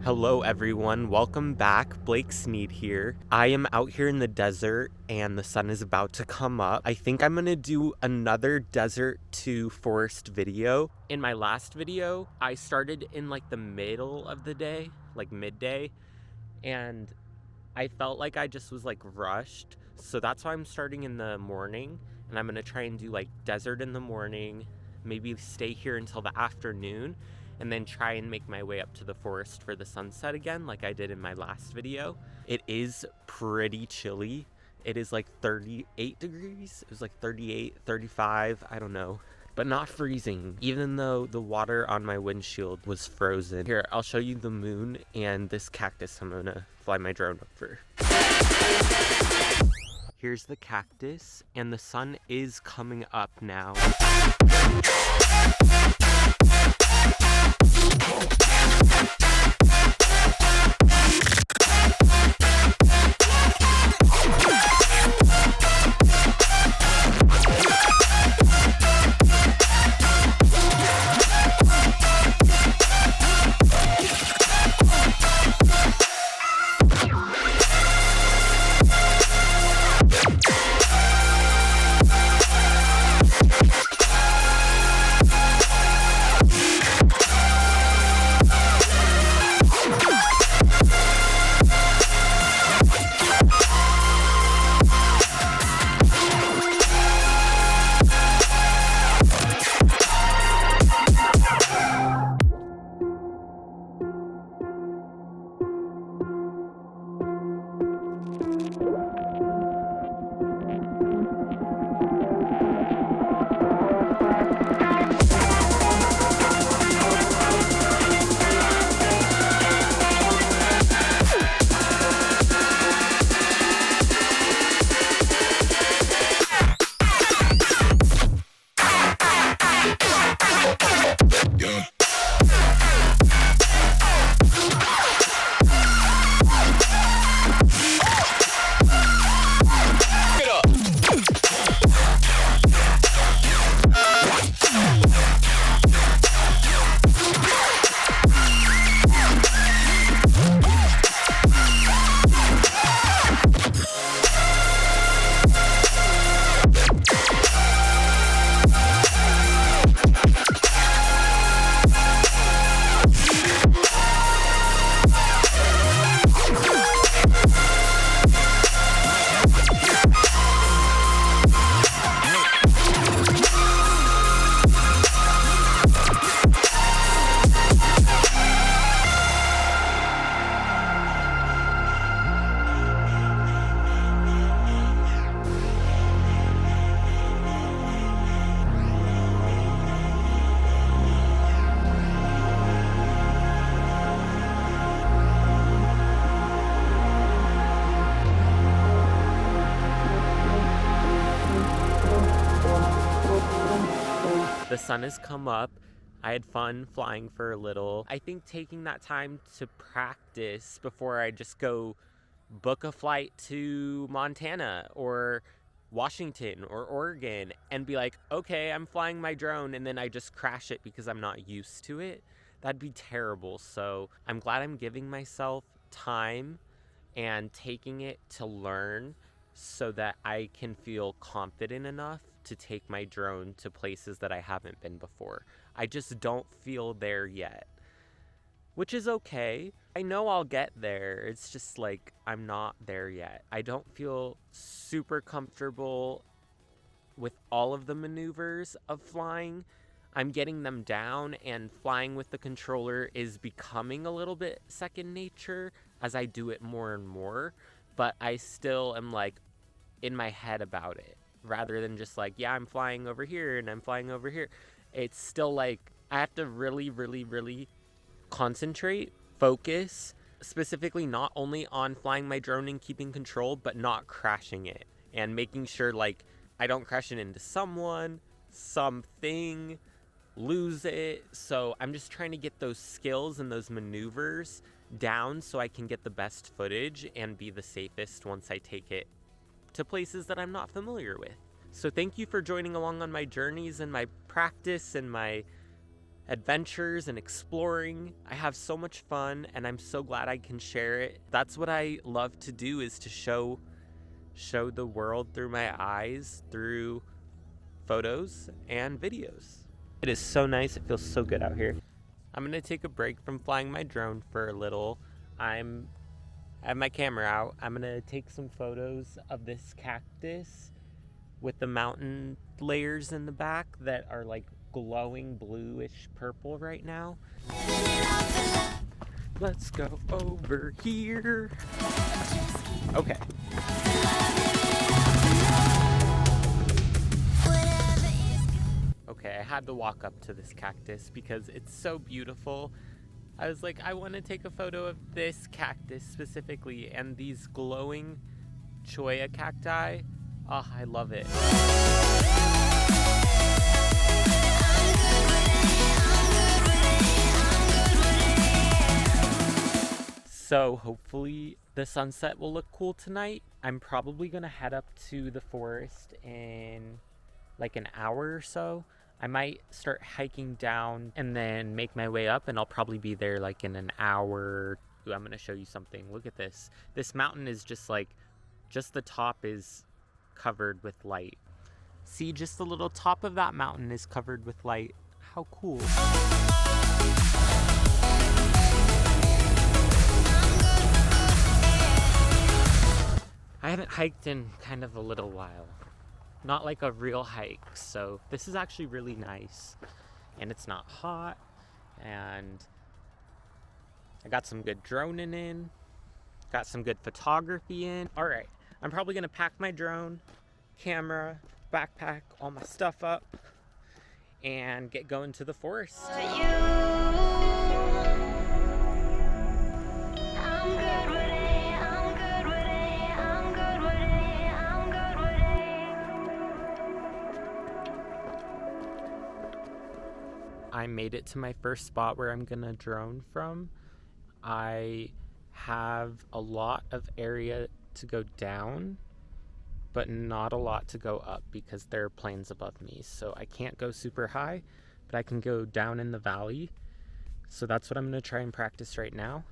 Hello everyone, welcome back. Blake Sneed here. I am out here in the desert and the sun is about to come up. I think I'm gonna do another desert to forest video. In my last video, I started in like the middle of the day, like midday, and I felt like I just was like rushed. So that's why I'm starting in the morning, and I'm gonna try and do like desert in the morning, maybe stay here until the afternoon, and then try and make my way up to the forest for the sunset again like I did in my last video. It is pretty chilly. It is like 38 degrees. It was like 38, 35, I don't know. But not freezing, even though the water on my windshield was frozen. Here, I'll show you the moon and this cactus I'm gonna fly my drone over. Here's the cactus, and the sun is coming up now. The sun has come up. I had fun flying for a little. I think taking that time to practice before I just go book a flight to Montana or Washington or Oregon and be like, okay, I'm flying my drone, and then I just crash it because I'm not used to it. That'd be terrible. So I'm glad I'm giving myself time and taking it to learn so that I can feel confident enough to take my drone to places that I haven't been before. I just don't feel there yet, which is okay. I know I'll get there. It's just like I'm not there yet. I don't feel super comfortable with all of the maneuvers of flying. I'm getting them down, and flying with the controller is becoming a little bit second nature as I do it more and more, but I still am like in my head about it, rather than just like, yeah, I'm flying over here and I'm flying over here. It's still like I have to really concentrate, focus, specifically not only on flying my drone and keeping control, but not crashing it and making sure like I don't crash it into someone, something, lose it. So I'm just trying to get those skills and those maneuvers down so I can get the best footage and be the safest once I take it to places that I'm not familiar with. So thank you for joining along on my journeys and my practice and my adventures and exploring. I have so much fun, and I'm so glad I can share it. That's what I love to do, is to show the world through my eyes, through photos and videos. It is so nice. It feels so good out here. I'm gonna take a break from flying my drone for a little. I have my camera out. I'm gonna take some photos of this cactus with the mountain layers in the back that are like glowing bluish purple right now. Let's go over here. Okay. Okay, I had to walk up to this cactus because it's so beautiful. I was like, I want to take a photo of this cactus specifically, and these glowing cholla cacti. Oh, I love it. So hopefully the sunset will look cool tonight. I'm probably gonna head up to the forest in like an hour or so. I might start hiking down and then make my way up, and I'll probably be there like in an hour. Ooh, I'm gonna show you something. Look at this. This mountain is just the top is covered with light. See, just the little top of that mountain is covered with light. How cool. I haven't hiked in kind of a little while. Not like a real hike, so this is actually really nice. And it's not hot, and I got some good droning in, got some good photography in. All right, I'm probably gonna pack my drone, camera, backpack, all my stuff up, and get going to the forest. I made it to my first spot where I'm gonna drone from. I have a lot of area to go down, but not a lot to go up because there are plains above me. So I can't go super high, but I can go down in the valley. So that's what I'm gonna try and practice right now.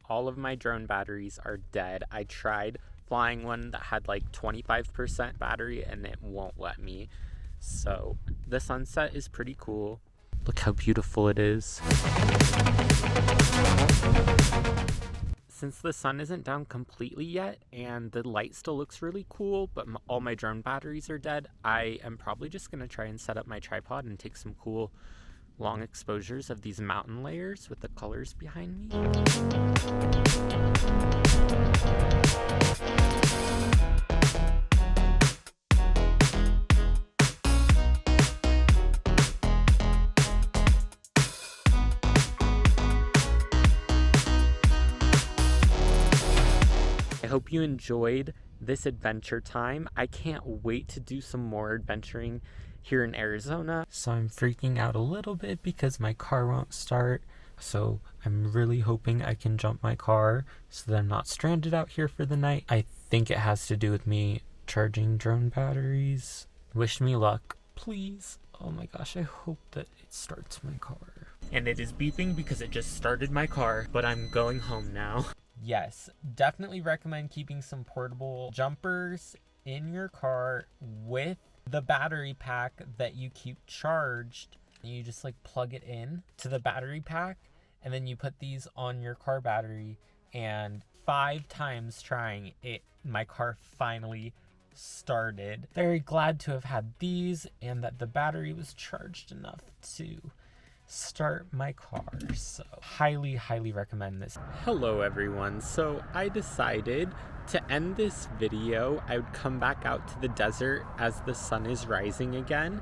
All of my drone batteries are dead. I tried flying one that had like 25% battery and it won't let me. So the sunset is pretty cool. Look how beautiful it is. Since the sun isn't down completely yet and the light still looks really cool, but all my drone batteries are dead, I am probably just gonna try and set up my tripod and take some cool long exposures of these mountain layers with the colors behind me. I hope you enjoyed this adventure time. I can't wait to do some more adventuring here in Arizona. So I'm freaking out a little bit because my car won't start. So I'm really hoping I can jump my car so that I'm not stranded out here for the night. I think it has to do with me charging drone batteries. Wish me luck, please. Oh my gosh, I hope that it starts my car. And it is beeping because it just started my car, but I'm going home now. Yes, definitely recommend keeping some portable jumpers in your car with the battery pack that you keep charged. You just like plug it in to the battery pack, and then you put these on your car battery, and 5 times trying it, my car finally started. Very glad to have had these and that the battery was charged enough to start my car. So highly recommend this. Hello everyone. So I decided to end this video. I would come back out to the desert as the sun is rising again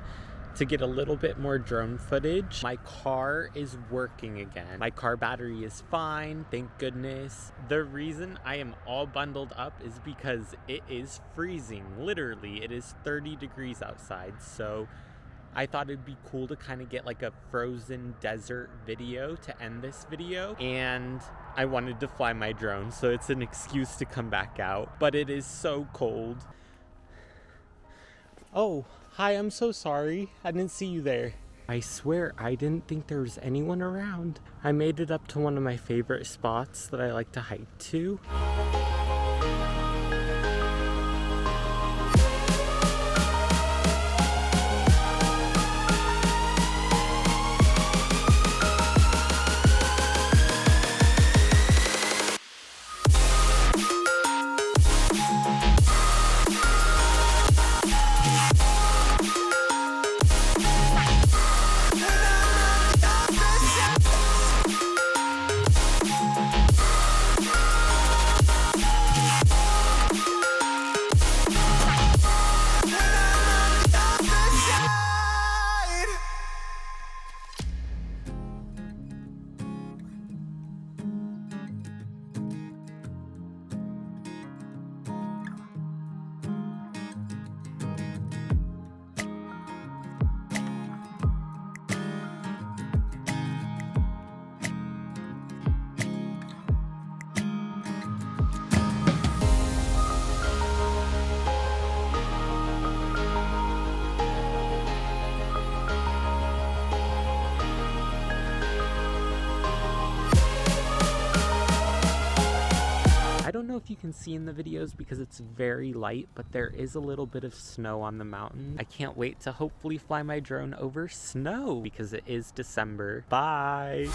to get a little bit more drone footage. My car is working again. My car battery is fine, thank goodness. The reason I am all bundled up is because it is freezing. Literally, it is 30 degrees outside. So I thought it'd be cool to kind of get like a frozen desert video to end this video. And I wanted to fly my drone, so it's an excuse to come back out. But it is so cold. Oh, hi, I'm so sorry. I didn't see you there. I swear I didn't think there was anyone around. I made it up to one of my favorite spots that I like to hike to. I don't know if you can see in the videos because it's very light, but there is a little bit of snow on the mountain. I can't wait to hopefully fly my drone over snow because it is December. Bye!